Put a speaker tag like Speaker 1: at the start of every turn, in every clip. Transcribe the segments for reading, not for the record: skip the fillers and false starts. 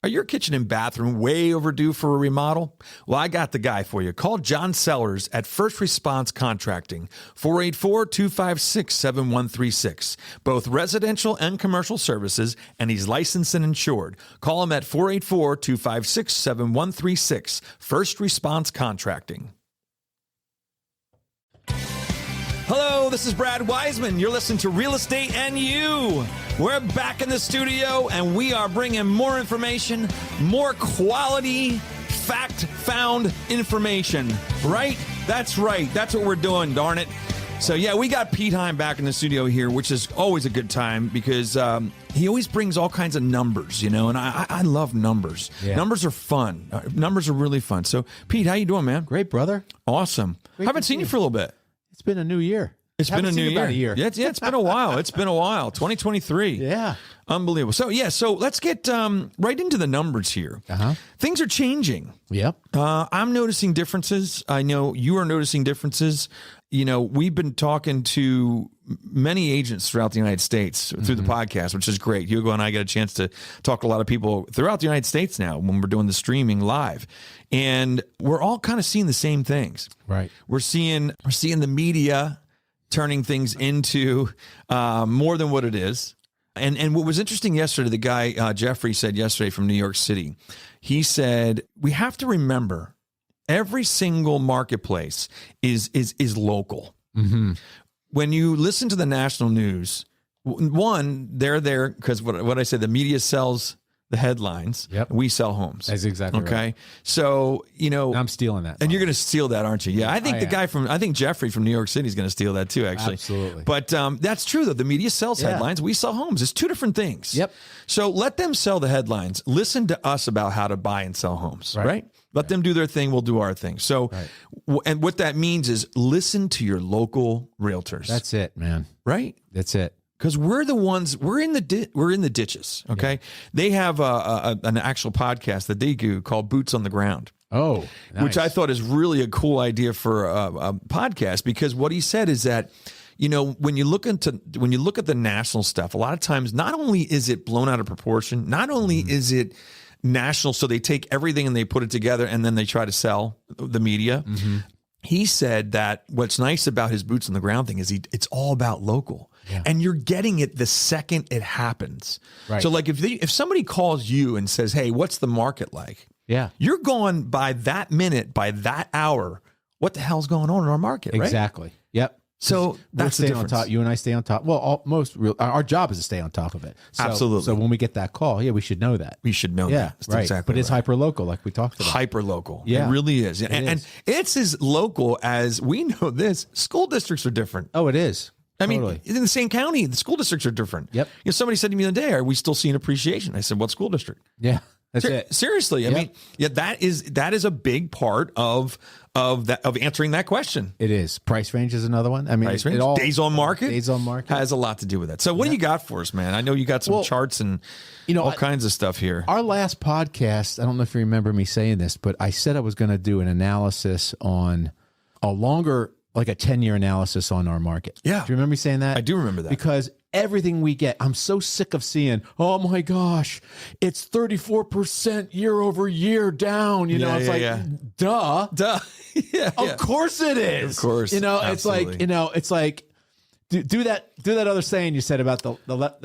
Speaker 1: Are your kitchen and bathroom way overdue for a remodel? Well, I got the guy for you. Call John Sellers at First Response Contracting, 484-256-7136. Both residential and commercial services, and he's licensed and insured. Call him at 484-256-7136. First Response Contracting. Hello, this is Brad Weisman. You're listening to Real Estate and You. We're back in the studio, and we are bringing more information, more quality, fact-found information. Right? That's right. That's what we're doing, darn it. So, yeah, we got Pete Heim back in the studio here, which is always a good time because he always brings all kinds of numbers, you know, and I love numbers. Yeah. Numbers are fun. Numbers are really fun. So, Pete, how you doing, man?
Speaker 2: Great, brother.
Speaker 1: Awesome. I haven't seen you for a little bit.
Speaker 2: It's been a new year.
Speaker 1: It's been a new year. Yeah, it's been a while. It's been a while. 2023.
Speaker 2: Yeah.
Speaker 1: Unbelievable. So, so let's get right into the numbers here. Things are changing.
Speaker 2: Yep.
Speaker 1: I'm noticing differences. I know you are noticing differences. You know, we've been talking to many agents throughout the United States through the podcast, which is great. Hugo and I get a chance to talk to a lot of people throughout the United States now when we're doing the streaming live. And we're all kind of seeing the same things.
Speaker 2: Right.
Speaker 1: We're seeing the media turning things into more than what it is. And what was interesting yesterday, the guy, Jeffrey, said yesterday from New York City, he said, we have to remember every single marketplace is local. Mm-hmm. When you listen to the national news, one, they're there because what I said, the media sells the headlines.
Speaker 2: Yep.
Speaker 1: We sell homes.
Speaker 2: That's exactly right.
Speaker 1: Okay. So, you know.
Speaker 2: I'm stealing that.
Speaker 1: And you're going to steal that, aren't you? Yeah. I think I think Jeffrey from New York City is going to steal that too, actually.
Speaker 2: Absolutely.
Speaker 1: But that's true, though. The media sells headlines. We sell homes. It's two different things.
Speaker 2: Yep.
Speaker 1: So let them sell the headlines. Listen to us about how to buy and sell homes, right? Let them do their thing. We'll do our thing. So, and what that means is listen to your local realtors.
Speaker 2: That's it, man.
Speaker 1: Right?
Speaker 2: That's it.
Speaker 1: Because we're the ones, we're in the ditches, okay? Yeah. They have an actual podcast that they do called Boots on the Ground.
Speaker 2: Oh, nice.
Speaker 1: Which I thought is really a cool idea for a podcast, because what he said is that, you know, when you look at the national stuff, a lot of times, not only is it blown out of proportion, not only is it national, so they take everything and they put it together and then they try to sell the media. Mm-hmm. He said that what's nice about his Boots on the Ground thing is it's all about local. Yeah. And you're getting it the second it happens. Right. So like if somebody calls you and says, hey, what's the market like? Yeah. You're going by that minute, by that hour, what the hell's going on in our market, right?
Speaker 2: Exactly. Yep.
Speaker 1: So that's the difference.
Speaker 2: On top. You and I stay on top. Well, our job is to stay on top of it. So,
Speaker 1: absolutely.
Speaker 2: So when we get that call, we should know that.
Speaker 1: We should know that.
Speaker 2: That's right. Exactly. But it's hyper local, like we talked about.
Speaker 1: Hyper local. Yeah. It really is. And it's as local as we know this. School districts are different.
Speaker 2: Oh, it is.
Speaker 1: I mean, in the same county, the school districts are different.
Speaker 2: Yep.
Speaker 1: You know, somebody said to me the other day, are we still seeing appreciation? I said, what school district?
Speaker 2: Yeah. That's it.
Speaker 1: Seriously. I mean, that is a big part of answering that question.
Speaker 2: It is. Price range is another one. I mean,
Speaker 1: price range, days on market has a lot to do with that. So what do you got for us, man? I know you got some charts and all kinds of stuff here.
Speaker 2: Our last podcast, I don't know if you remember me saying this, but I said I was going to do an analysis on a longer, like a 10-year analysis on our market.
Speaker 1: Yeah.
Speaker 2: Do you remember me saying that?
Speaker 1: I do remember that.
Speaker 2: Because everything we get, I'm so sick of seeing, oh my gosh, it's 34% year over year down. You know, it's duh.
Speaker 1: Yeah.
Speaker 2: Of course it is.
Speaker 1: Of course.
Speaker 2: You know, it's like, do that other saying you said about the left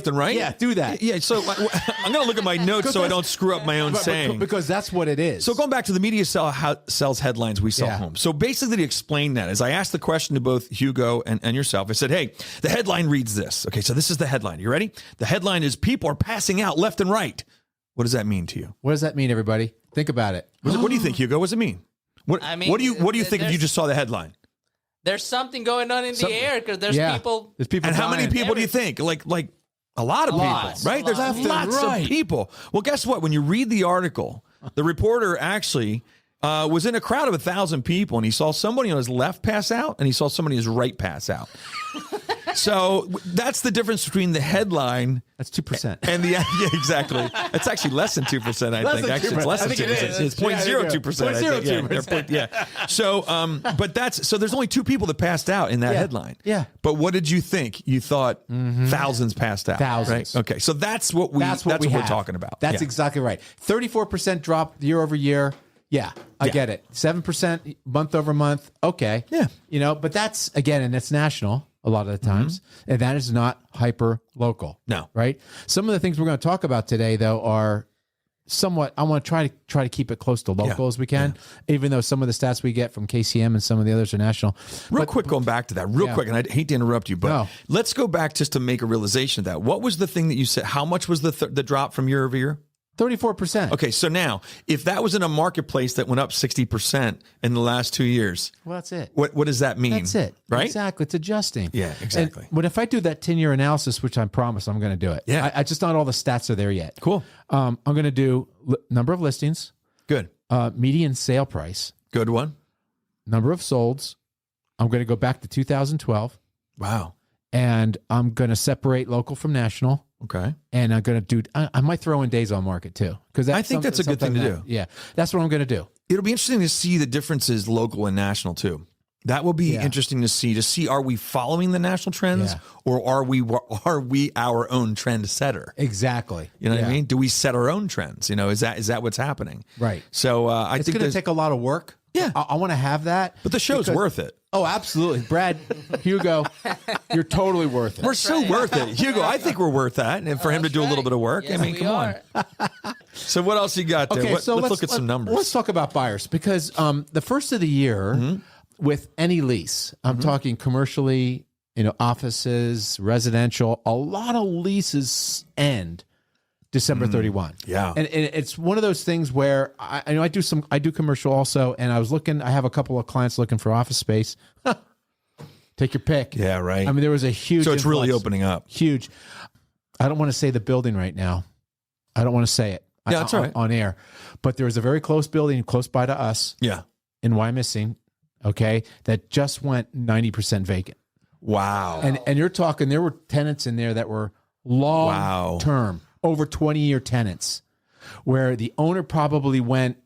Speaker 1: and right.
Speaker 2: Yeah, do that.
Speaker 1: Yeah. So I'm going to look at my notes so I don't screw up my own saying,
Speaker 2: because that's what it is.
Speaker 1: So going back to the media sells headlines, we sell homes. So basically, to explain that, as I asked the question to both Hugo and yourself, I said, hey, the headline reads this. Okay, so this is the headline. You ready? The headline is people are passing out left and right. What does that mean to you?
Speaker 2: What does that mean, everybody? Think about it.
Speaker 1: What do you think, Hugo? What does it mean? What do you think if you just saw the headline?
Speaker 3: There's something going on in the air because there's people.
Speaker 2: There's people.
Speaker 1: And how many people do you think? Like a lot of people, right? There's lots of people. Well, guess what? When you read the article, the reporter actually was in a crowd of 1,000 people, and he saw somebody on his left pass out, and he saw somebody on his right pass out. So that's the difference between the headline.
Speaker 2: That's 2%.
Speaker 1: And the exactly. It's actually less than 2%. I think actually it's less than 2%. It's 0.02%. Yeah. So, but there's only 2 people that passed out in that headline.
Speaker 2: Yeah.
Speaker 1: But what did you think? You thought thousands passed out.
Speaker 2: Thousands.
Speaker 1: Right? Okay. So that's what we're talking about.
Speaker 2: That's exactly right. 34% drop year over year. Yeah, I get it. 7% month over month. Okay.
Speaker 1: Yeah.
Speaker 2: But that's, again, and it's national a lot of the times, and that is not hyper local.
Speaker 1: No.
Speaker 2: Right? Some of the things we're going to talk about today, though, are somewhat, I want to try to keep it close to local as we can, even though some of the stats we get from KCM and some of the others are national.
Speaker 1: Real quick, going back to that, quick, and I hate to interrupt you, but let's go back just to make a realization of that. What was the thing that you said? How much was the drop from year over year?
Speaker 2: 34%.
Speaker 1: Okay, so now, if that was in a marketplace that went up 60% in the last 2 years,
Speaker 2: well, that's it.
Speaker 1: What does that mean?
Speaker 2: That's it.
Speaker 1: Right?
Speaker 2: Exactly. It's adjusting.
Speaker 1: Yeah, exactly.
Speaker 2: But if I do that 10-year analysis, which I promise I'm going to do it.
Speaker 1: Yeah.
Speaker 2: I just not all the stats are there yet.
Speaker 1: Cool.
Speaker 2: I'm going to do number of listings.
Speaker 1: Good.
Speaker 2: Median sale price.
Speaker 1: Good one.
Speaker 2: Number of solds. I'm going to go back to 2012.
Speaker 1: Wow.
Speaker 2: And I'm going to separate local from national.
Speaker 1: Okay.
Speaker 2: And I'm going to do, I might throw in days on market too. Because
Speaker 1: I think that's a good thing to do.
Speaker 2: Yeah. That's what I'm going to do.
Speaker 1: It'll be interesting to see the differences local and national too. That will be interesting to see, are we following the national trends or are we our own trend setter?
Speaker 2: Exactly.
Speaker 1: You know what I mean? Do we set our own trends? Is that what's happening?
Speaker 2: Right.
Speaker 1: So I think
Speaker 2: it's going to take a lot of work.
Speaker 1: Yeah.
Speaker 2: I want to have that.
Speaker 1: But the show's worth it.
Speaker 2: Oh, absolutely. Brad, Hugo, you're totally worth it.
Speaker 1: We're so worth it. Hugo, I think we're worth that. And for him to do a little bit of work.
Speaker 3: Yes,
Speaker 1: I mean, come on. So what else you got there?
Speaker 2: Okay,
Speaker 1: let's look at some numbers.
Speaker 2: Let's talk about buyers because the first of the year with any lease, I'm talking commercially, offices, residential, a lot of leases end December 31.
Speaker 1: Yeah.
Speaker 2: And it's one of those things where I know I do commercial also. And I have a couple of clients looking for office space. Take your pick.
Speaker 1: Yeah, right.
Speaker 2: I mean, there was a huge,
Speaker 1: so it's really opening up.
Speaker 2: Huge. I don't want to say the building right now. I don't want to say it.
Speaker 1: Yeah, that's all right.
Speaker 2: On air. But there was a very close building close by to us.
Speaker 1: Yeah.
Speaker 2: In Wyomissing. Okay. That just went 90% vacant.
Speaker 1: Wow.
Speaker 2: And you're talking, there were tenants in there that were long term. Over 20-year tenants, where the owner probably went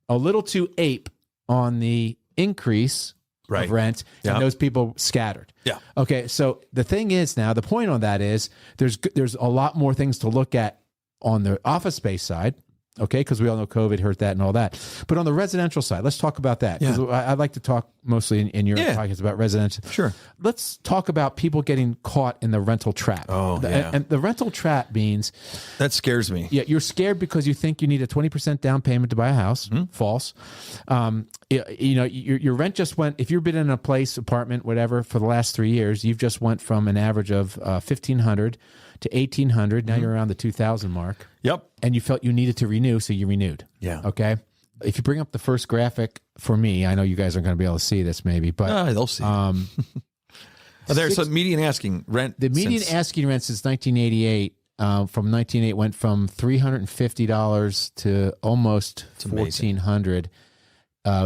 Speaker 2: a little too ape on the increase of rent, and those people scattered.
Speaker 1: Yeah.
Speaker 2: Okay, so the thing is now, the point on that is there's a lot more things to look at on the office space side, okay, because we all know COVID hurt that and all that. But on the residential side, let's talk about that. Because I'd like to talk mostly in your podcast about residential.
Speaker 1: Sure.
Speaker 2: Let's talk about people getting caught in the rental trap.
Speaker 1: Oh, yeah.
Speaker 2: And the rental trap means...
Speaker 1: That scares me.
Speaker 2: Yeah, you're scared because you think you need a 20% down payment to buy a house. False. Your rent just went... If you've been in a place, apartment, whatever, for the last 3 years, you've just went from an average of $1,500 to $1,800. Now you're around the $2,000 mark.
Speaker 1: Yep.
Speaker 2: And you felt you needed to renew, so you renewed.
Speaker 1: Yeah.
Speaker 2: Okay. If you bring up the first graphic for me, I know you guys aren't going to be able to see this maybe, but
Speaker 1: they'll see. So median asking rent.
Speaker 2: The median asking rent since 1988 from 1988 went from $350 to almost $1,400.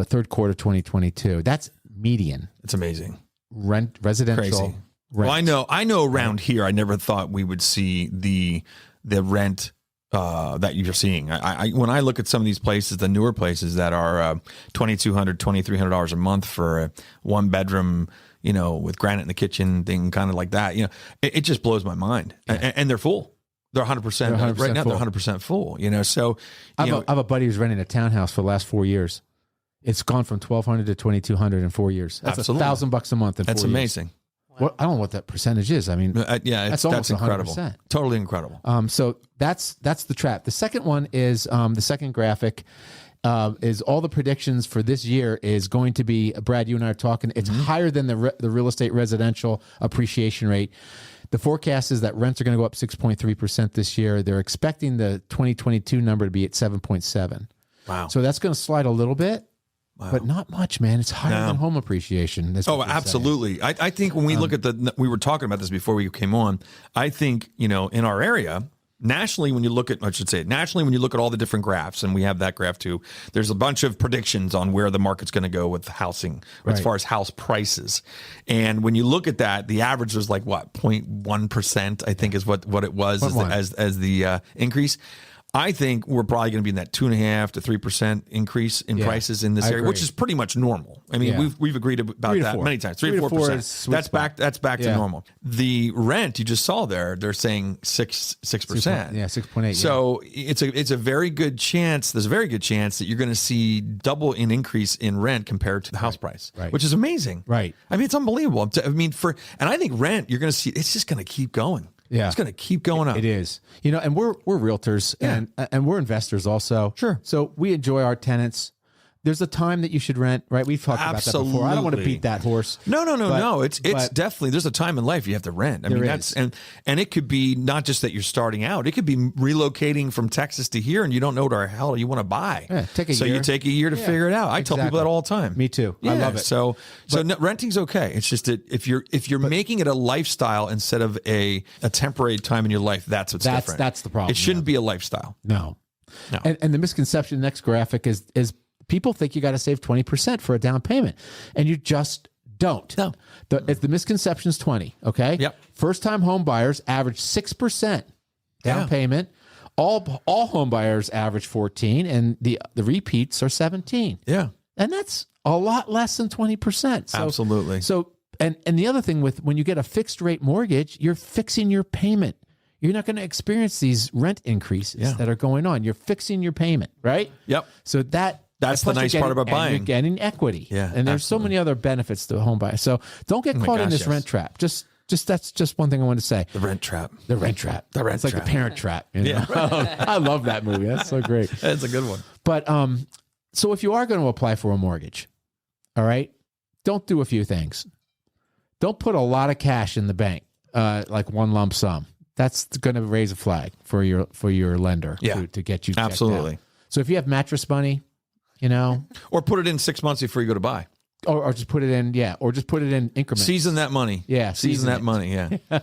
Speaker 2: Third quarter 2022. That's median.
Speaker 1: It's amazing.
Speaker 2: Rent residential.
Speaker 1: Crazy.
Speaker 2: Rent.
Speaker 1: Well, I know around here, I never thought we would see the rent that you're seeing. I when I look at some of these places, the newer places that are $2,200, $2,300 a month for a 1-bedroom, with granite in the kitchen thing, kind of like that. It just blows my mind. Yeah. And they're full. They're 100%. Right now,
Speaker 2: full.
Speaker 1: they're 100% full. So
Speaker 2: I have a buddy who's renting a townhouse for the last 4 years. It's gone from $1,200 to $2,200 in 4 years. That's $1,000 a month.
Speaker 1: That's amazing.
Speaker 2: Well, I don't know what that percentage is. I mean, that's almost
Speaker 1: incredible.
Speaker 2: 100%.
Speaker 1: Totally incredible.
Speaker 2: So that's the trap. The second one is the second graphic is all the predictions for this year is going to be, Brad, you and I are talking, it's higher than the real estate residential appreciation rate. The forecast is that rents are going to go up 6.3% this year. They're expecting the 2022 number to be at 7.7.
Speaker 1: Wow.
Speaker 2: So that's going to slide a little bit. Wow. But not much, man. It's higher than home appreciation.
Speaker 1: Oh, absolutely. I think when we look at we were talking about this before we came on. I think, in our area, nationally, when you look at, nationally, when you look at all the different graphs, and we have that graph too, there's a bunch of predictions on where the market's going to go with housing, as far as house prices. And when you look at that, the average was like what, 0.1%, I think is what it was as the increase. I think we're probably going to be in that 2.5% to 3% increase in prices in this area, which is pretty much normal. I mean, we've agreed about that many times. 3 to 4%. That's back to normal. The rent you just saw there, they're saying 6%.
Speaker 2: Yeah, 6.8.
Speaker 1: So it's a very good chance. There's a very good chance that you're going to see double in increase in rent compared to the house price, which is amazing.
Speaker 2: Right.
Speaker 1: I mean, it's unbelievable. I mean, and I think rent, you're going to see it's just going to keep going.
Speaker 2: Yeah,
Speaker 1: it's going to keep going up.
Speaker 2: It is, and we're realtors and we're investors also.
Speaker 1: Sure.
Speaker 2: So we enjoy our tenants. There's a time that you should rent, right? We've talked about that before. I don't want to beat that horse.
Speaker 1: No. It's definitely, there's a time in life you have to rent. I mean, and it could be not just that you're starting out. It could be relocating from Texas to here, and you don't know what the hell you want to buy.
Speaker 2: Yeah, so
Speaker 1: you take a year to figure it out. I tell people that all the time.
Speaker 2: Me too.
Speaker 1: Yeah,
Speaker 2: I love it.
Speaker 1: So renting's okay. It's just that if you're making it a lifestyle instead of a temporary time in your life, that's what's different.
Speaker 2: That's the problem.
Speaker 1: It shouldn't be a lifestyle.
Speaker 2: No. And the misconception, next graphic is people think you got to save 20% for a down payment, and you just don't.
Speaker 1: No.
Speaker 2: The misconception is 20. Okay.
Speaker 1: Yep.
Speaker 2: First time home buyers average 6% down payment. All home buyers average 14, and the repeats are 17.
Speaker 1: Yeah.
Speaker 2: And that's a lot less than 20%.
Speaker 1: Absolutely.
Speaker 2: So and the other thing when you get a fixed rate mortgage, you're fixing your payment. You're not going to experience these rent increases that are going on. You're fixing your payment, right?
Speaker 1: Yep.
Speaker 2: So that's
Speaker 1: the nice part about buying.
Speaker 2: You're getting equity.
Speaker 1: Yeah,
Speaker 2: and there's so many other benefits to a home buyer. So don't get caught in this rent trap. Just that's just one thing I want to say.
Speaker 1: The rent trap.
Speaker 2: The rent trap. It's like the Parent Trap.
Speaker 1: Yeah.
Speaker 2: I love that movie. That's so great.
Speaker 1: That's a good one.
Speaker 2: But so if you are going to apply for a mortgage, all right, don't do a few things. Don't put a lot of cash in the bank, like one lump sum. That's going to raise a flag for your lender to get you checked
Speaker 1: absolutely.
Speaker 2: out. So if you have mattress money,
Speaker 1: or put it in 6 months before you go to buy,
Speaker 2: or just put it in, or just put it in increments.
Speaker 1: Season that money.
Speaker 2: Yeah,
Speaker 1: season that money. Yeah.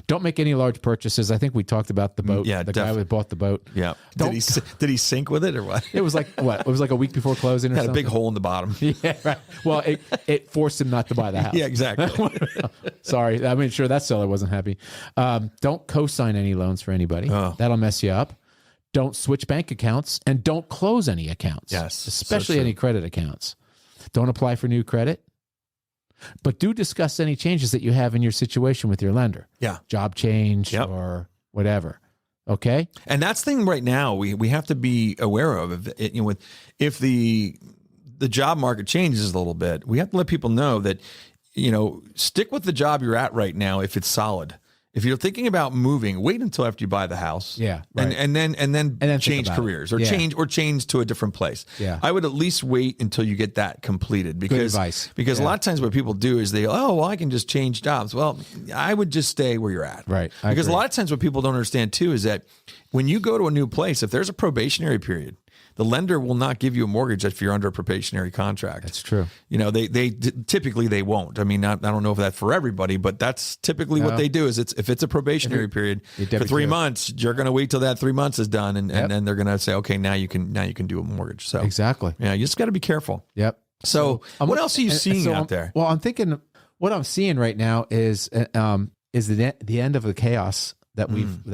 Speaker 2: Don't make any large purchases. I think we talked about the boat.
Speaker 1: Yeah,
Speaker 2: the guy who bought the boat.
Speaker 1: Yeah. Did he sink with it or what?
Speaker 2: It was like what? It was like a week before closing. Or
Speaker 1: Had
Speaker 2: something?
Speaker 1: a big hole in the bottom.
Speaker 2: Yeah, right. Well, it forced him not to buy the house.
Speaker 1: Yeah, exactly.
Speaker 2: Sorry, I mean, sure that seller wasn't happy. Don't co-sign any loans for anybody.
Speaker 1: Oh.
Speaker 2: That'll mess you up. Don't switch bank accounts, and don't close any accounts.
Speaker 1: Yes,
Speaker 2: especially any credit accounts. Don't apply for new credit. But do discuss any changes that you have in your situation with your lender.
Speaker 1: Yeah.
Speaker 2: Job change or whatever. Okay.
Speaker 1: And that's the thing right now we have to be aware of. If the job market changes a little bit, we have to let people know that, stick with the job you're at right now if it's solid. If you're thinking about moving, wait until after you buy the house.
Speaker 2: Yeah. Right.
Speaker 1: And then change careers or change to a different place.
Speaker 2: Yeah.
Speaker 1: I would at least wait until you get that completed because,
Speaker 2: good advice.
Speaker 1: Because a lot of times what people do is I can just change jobs. Well, I would just stay where you're at.
Speaker 2: Right.
Speaker 1: Because a lot of times what people don't understand too is that when you go to a new place, if there's a probationary period, the lender will not give you a mortgage if you're under a probationary contract.
Speaker 2: That's true.
Speaker 1: They typically they won't. I mean, I don't know if that's for everybody, but that's typically what they do. Is if it's a probationary period for 3 months, you're going to wait till that 3 months is done, and then they're going to say, okay, now you can do a mortgage. So
Speaker 2: exactly.
Speaker 1: Yeah, you just got to be careful.
Speaker 2: Yep.
Speaker 1: So what else are you seeing out there?
Speaker 2: Well, I'm thinking what I'm seeing right now is the end of the chaos that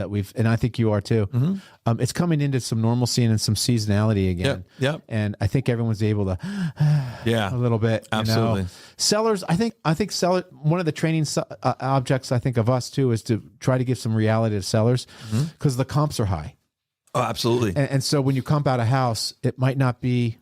Speaker 2: we've, and I think you are too. Mm-hmm. It's coming into some normalcy and some seasonality again.
Speaker 1: Yep.
Speaker 2: And I think everyone's able to, a little bit.
Speaker 1: Absolutely.
Speaker 2: Sellers, I think seller. One of the training objects I think of us too is to try to give some reality to sellers because the comps are high.
Speaker 1: Oh, absolutely.
Speaker 2: And so when you comp out a house, it might not be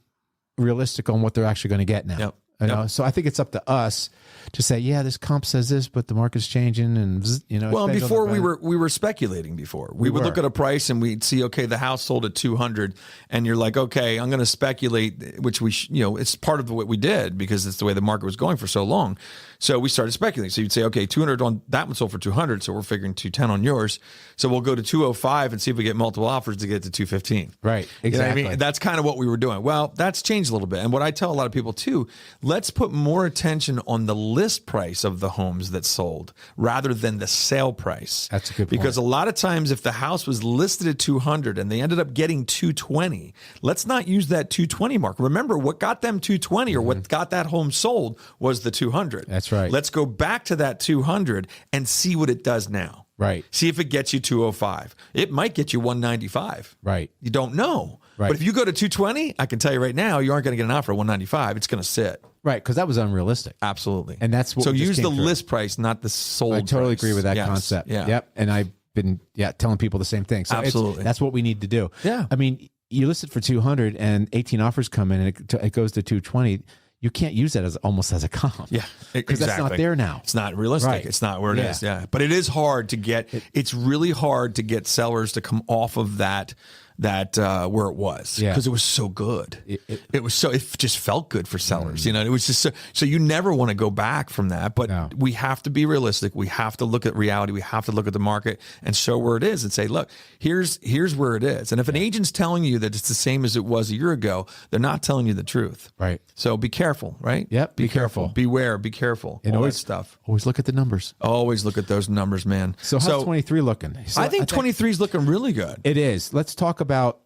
Speaker 2: realistic on what they're actually going to get now.
Speaker 1: Yep.
Speaker 2: So I think it's up to us to say, this comp says this, but the market's changing, and
Speaker 1: Well, before we were speculating. Before we would look at a price and we'd see, okay, the house sold at 200, and you're like, okay, I'm going to speculate, which it's part of what we did because it's the way the market was going for so long. So we started speculating. So you'd say, okay, 200 on that one sold for 200, so we're figuring 210 on yours. So we'll go to 205 and see if we get multiple offers to get to 215.
Speaker 2: Right. Exactly.
Speaker 1: That's kind of what we were doing. Well, that's changed a little bit. And what I tell a lot of people too, let's put more attention on the list price of the homes that sold rather than the sale price.
Speaker 2: That's a good point.
Speaker 1: Because a lot of times if the house was listed at 200 and they ended up getting 220, let's not use that 220 mark. Remember, what got them 220 or what got that home sold was the 200.
Speaker 2: That's right.
Speaker 1: Let's go back to that 200 and see what it does now.
Speaker 2: Right.
Speaker 1: See if it gets you 205. It might get you 195.
Speaker 2: Right.
Speaker 1: You don't know.
Speaker 2: Right.
Speaker 1: But if you go to 220, I can tell you right now, you aren't going to get an offer at 195. It's going to sit.
Speaker 2: Right, because that was unrealistic.
Speaker 1: Absolutely.
Speaker 2: And that's what
Speaker 1: so
Speaker 2: we just
Speaker 1: use the
Speaker 2: came through.
Speaker 1: list price, not the sold
Speaker 2: I totally
Speaker 1: price.
Speaker 2: agree with that
Speaker 1: Yes.
Speaker 2: concept.
Speaker 1: Yeah.
Speaker 2: Yep. And I've been telling people the same thing. So
Speaker 1: Absolutely.
Speaker 2: that's what we need to do.
Speaker 1: Yeah.
Speaker 2: I mean, you list it for 200 and 18 offers come in and it goes to 220. You can't use that as almost as a comp.
Speaker 1: Yeah,
Speaker 2: because that's not there now.
Speaker 1: It's not realistic.
Speaker 2: Right.
Speaker 1: It's not where it is. Yeah, but it is hard to get. It's really hard to get sellers to come off of that where it was because it was so good. It just felt good for sellers. You know, it was just so you never want to go back from that. But we have to be realistic. We have to look at reality. We have to look at the market and show where it is and say, look, here's where it is. And if an agent's telling you that it's the same as it was a year ago, they're not telling you the truth.
Speaker 2: Right.
Speaker 1: So be careful. Right.
Speaker 2: Yep.
Speaker 1: Be careful. Beware. Be careful.
Speaker 2: And
Speaker 1: all
Speaker 2: always
Speaker 1: that stuff.
Speaker 2: Always look at the numbers.
Speaker 1: Always look at those numbers, man.
Speaker 2: So how's 23 looking? So
Speaker 1: I think 23 is looking really good.
Speaker 2: It is. Let's talk about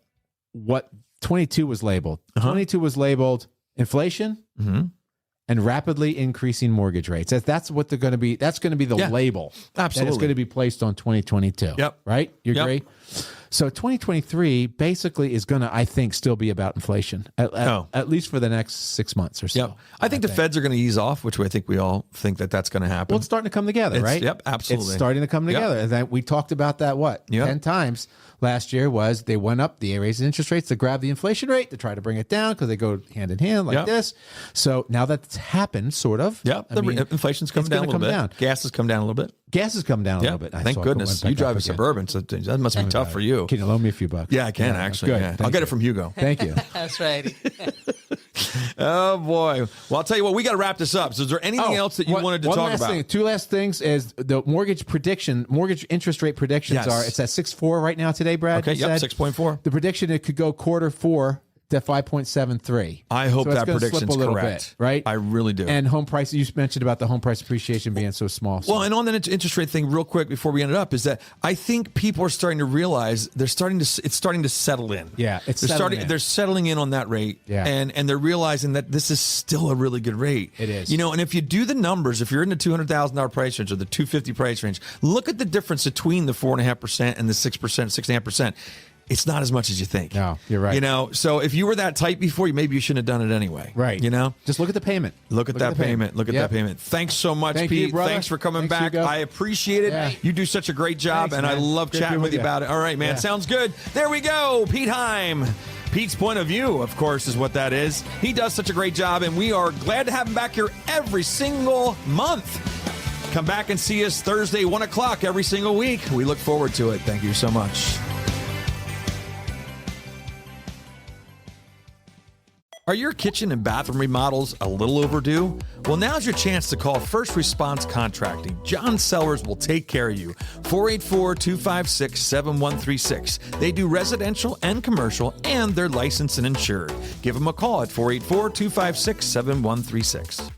Speaker 2: what 22 was labeled. 22 was labeled inflation and rapidly increasing mortgage rates. That's what they're going to be. That's going to be the label.
Speaker 1: Absolutely.
Speaker 2: That's going to be placed on 2022.
Speaker 1: Yep.
Speaker 2: Right? You
Speaker 1: Yep.
Speaker 2: agree? So 2023 basically is going to, I think, still be about inflation, at least for the next 6 months or so.
Speaker 1: Yep. I think the feds are going to ease off, which I think we all think that's going to happen.
Speaker 2: Well, it's starting to come together, right?
Speaker 1: Yep, absolutely.
Speaker 2: It's starting to come together. And then we talked about that, 10 times last year was they went up, they raised interest rates to grab the inflation rate, to try to bring it down because they go hand in hand like this. So now that's happened, sort of.
Speaker 1: Yeah, inflation's coming down a little bit. Gas has come down a little bit.
Speaker 2: Gas has come down a little bit.
Speaker 1: Thank goodness. You drive a Suburban, so that must be tough for you.
Speaker 2: Can you loan me a few bucks?
Speaker 1: Yeah, I can actually.
Speaker 2: Good.
Speaker 1: Yeah. I'll get it from Hugo.
Speaker 2: Thank you.
Speaker 3: That's right.
Speaker 1: Oh boy. Well, I'll tell you what, we got to wrap this up. So is there anything else that you wanted to talk about?
Speaker 2: Two last things is the mortgage interest rate predictions are, it's at 6.4 right now today, Brad.
Speaker 1: Okay, yep, 6.4.
Speaker 2: The prediction, it could go quarter 4 to 5.73.
Speaker 1: I hope that prediction's correct.
Speaker 2: Right?
Speaker 1: I really do.
Speaker 2: And home price, you mentioned about the home price appreciation being so small.
Speaker 1: Well, and on the interest rate thing, real quick before we end it up, is that I think people are starting to realize it's starting to settle in.
Speaker 2: Yeah,
Speaker 1: they're settling in on that rate.
Speaker 2: Yeah.
Speaker 1: And they're realizing that this is still a really good rate.
Speaker 2: It is.
Speaker 1: You know, and if you do the numbers, if you're in the $200,000 price range or the $250,000 price range, look at the difference between the 4.5% and the 6%, 6.5%. It's not as much as you think.
Speaker 2: No, you're right.
Speaker 1: You know, so if you were that tight before, maybe you shouldn't have done it anyway.
Speaker 2: Right.
Speaker 1: You know?
Speaker 2: Just look at the payment.
Speaker 1: Look at that payment. Look at that payment. Thanks so much,
Speaker 2: Thank
Speaker 1: Pete.
Speaker 2: you, brother.
Speaker 1: Thanks for coming
Speaker 2: Thanks,
Speaker 1: back.
Speaker 2: Hugo.
Speaker 1: I appreciate it.
Speaker 2: Yeah.
Speaker 1: You do such a great job,
Speaker 2: Thanks,
Speaker 1: and
Speaker 2: man.
Speaker 1: I love
Speaker 2: Great
Speaker 1: chatting
Speaker 2: being
Speaker 1: with you about it. All right, man.
Speaker 2: Yeah.
Speaker 1: Sounds good. There we go. Pete Heim. Pete's point of view, of course, is what that is. He does such a great job, and we are glad to have him back here every single month. Come back and see us Thursday, 1 o'clock every single week. We look forward to it. Thank you so much. Are your kitchen and bathroom remodels a little overdue? Well, now's your chance to call First Response Contracting. John Sellers will take care of you. 484-256-7136. They do residential and commercial, and they're licensed and insured. Give them a call at 484-256-7136.